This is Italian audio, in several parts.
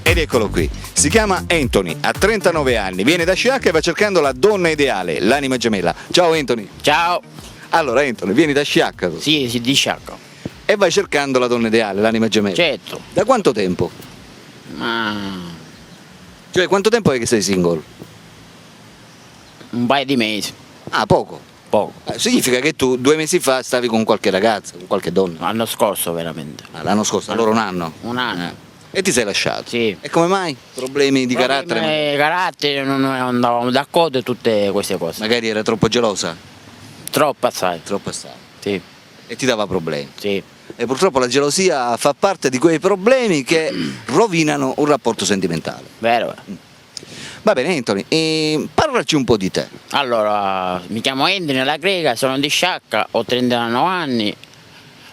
Ed eccolo qui, si chiama Anthony, ha 39 anni, viene da Sciacca e va cercando la donna ideale, l'anima gemella. Ciao Anthony. Ciao. Allora Anthony, vieni da Sciacca tu, Sì, di Sciacca. e vai cercando la donna ideale, l'anima gemella. Certo. Da quanto tempo? Ma Cioè quanto tempo è che sei single? un paio di mesi. Ah, poco. Poco. Significa che tu 2 mesi fa stavi con qualche ragazza, con qualche donna. L'anno scorso veramente. Ah, l'anno scorso, allora un anno. Un anno. E ti sei lasciato? Sì. E come mai? Problemi di carattere? Carattere, non andavamo d'accordo e tutte queste cose. Magari era troppo gelosa? Troppo assai. Troppo assai. Sì, E ti dava problemi. sì. E purtroppo la gelosia fa parte di quei problemi che rovinano un rapporto sentimentale. Vero. Va bene Anthony, parlaci un po' di te. Allora, mi chiamo Anthony La Grega, sono di Sciacca, ho 39 anni,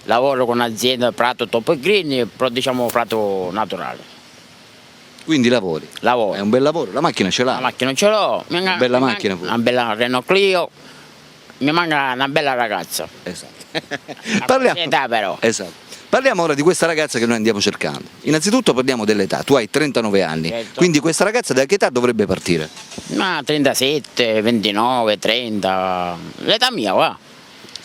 lavoro con un'azienda Prato Top Green, però diciamo prato naturale. Quindi lavori. Lavoro. È un bel lavoro, la macchina ce l'ha. La macchina non ce l'ho, Bella macchina pure. una bella Renault Clio, mi manca una bella ragazza. Esatto. A età però. Esatto. Parliamo ora di questa ragazza che noi andiamo cercando. Innanzitutto parliamo dell'età, tu hai 39 anni, Certo. quindi questa ragazza da che età dovrebbe partire? Ma 37, 29, 30, l'età mia va,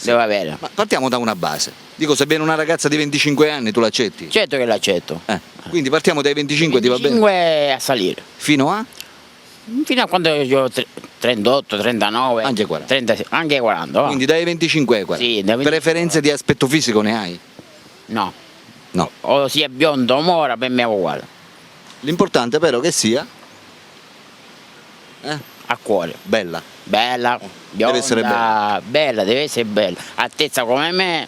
deve avere. Ma partiamo da una base. Dico, se viene una ragazza di 25 anni tu l'accetti? Certo che l'accetto. Quindi partiamo dai 25, ti va bene? 25 a salire. Fino a? Fino a quando io ho 38, 39, Anche 40. 36, anche 40. Va. Quindi dai 25 ai 40. Sì, dai 25. Preferenze di aspetto fisico ne hai? No, No. o sia biondo o mora, per me è uguale. L'importante però che sia A cuore. bella. Bella, bionda, essere bella, deve essere bella. Altezza come me,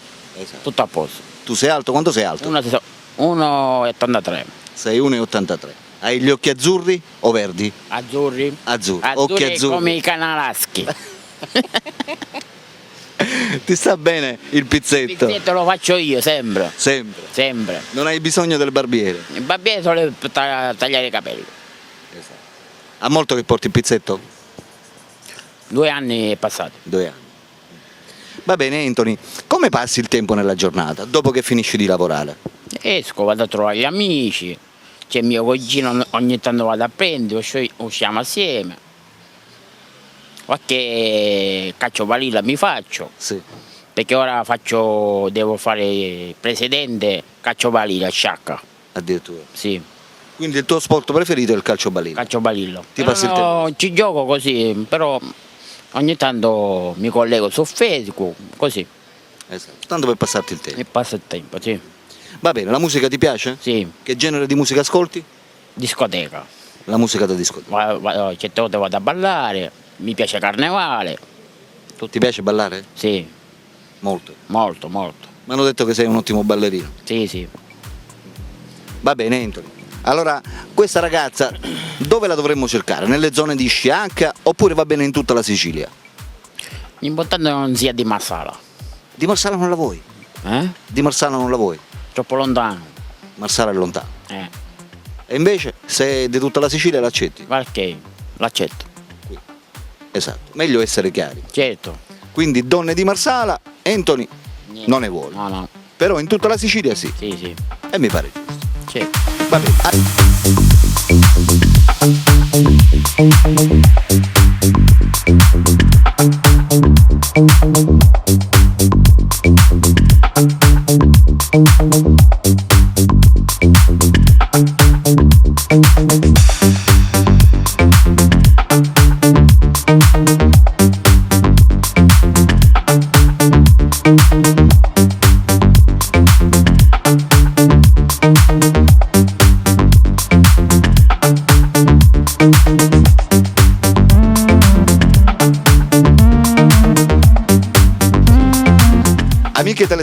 tutto a posto. Tu sei alto? Quanto sei alto? 1,83. Sei 1,83. Hai gli occhi azzurri o verdi? Azzurri. Azzurri. Azzurri Occhi azzurri. come i canalaschi. Ti sta bene il Il pizzetto? pizzetto lo faccio io sempre, Sempre. sempre. Non hai bisogno del barbiere. Il barbiere solo per tagliare i capelli. Ha molto che porti il pizzetto? 2 anni passati. 2 anni. Va bene Anthony, come passi il tempo nella giornata dopo che finisci di lavorare? Esco, vado a trovare gli amici, c'è mio cugino, ogni tanto vado a prendere, usciamo assieme. Qualche calcio balilla mi faccio, Sì. perché ora devo fare presidente calcio balilla a Sciacca. Addirittura. Sì, Quindi il tuo sport preferito è il calcio balilla? calcio balillo. Ti passi il tempo? Ci gioco così, però ogni tanto mi collego su Facebook, così, Esatto. Tanto per passarti il tempo. e passa il tempo, sì. Va bene, la musica ti piace? Sì, Che genere di musica ascolti? discoteca. La musica da discoteca. Certe volte vado a ballare, mi piace carnevale, Ti piace ballare? sì, Molto. molto, molto. Mi hanno detto che sei un ottimo ballerino. Sì, sì. Va bene Anthony. Allora, questa ragazza dove la dovremmo cercare? Nelle zone di Sciacca oppure va bene in tutta la Sicilia? L'importante è che non sia di Marsala, Di Marsala non la vuoi? Di Marsala non la vuoi? troppo lontano. Marsala è lontano. E invece, se è di tutta la Sicilia l'accetti? Perché l'accetto, Esatto. Meglio essere chiari. certo. Quindi donne di Marsala, Anthony Niente. non ne vuole. No, no, Però in tutta la Sicilia sì. sì, sì, E mi pare giusto. certo. Va bene.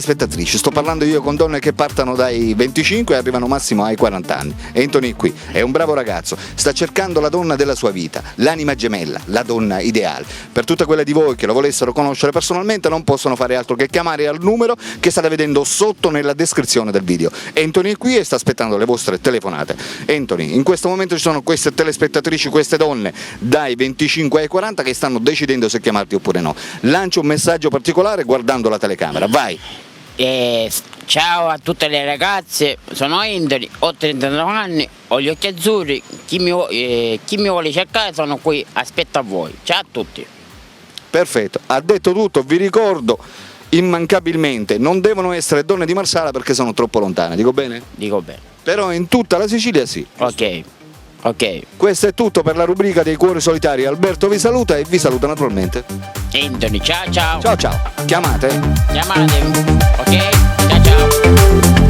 telespettatrici, sto parlando io con donne che partono dai 25 e arrivano massimo ai 40 anni. Anthony qui è un bravo ragazzo, sta cercando la donna della sua vita, l'anima gemella, la donna ideale. Per tutte quelle di voi che lo volessero conoscere personalmente non possono fare altro che chiamare al numero che state vedendo sotto nella descrizione del video. Anthony è qui e sta aspettando le vostre telefonate. Anthony, in questo momento ci sono queste telespettatrici, queste donne dai 25 ai 40 che stanno decidendo se chiamarti oppure no. Lancia un messaggio particolare guardando la telecamera, vai! Ciao a tutte le ragazze, sono Anthony, ho 39 anni, ho gli occhi azzurri, chi mi vuole cercare sono qui, aspetto a voi. Ciao a tutti. Perfetto, ha detto tutto, vi ricordo immancabilmente, non devono essere donne di Marsala perché sono troppo lontane, dico bene? Dico bene. Però in tutta la Sicilia sì. Ok. Questo è tutto per la rubrica dei cuori solitari. Alberto vi saluta e vi saluta naturalmente Anthony, ciao. Ciao, chiamate. Chiamate. Ok? Ciao.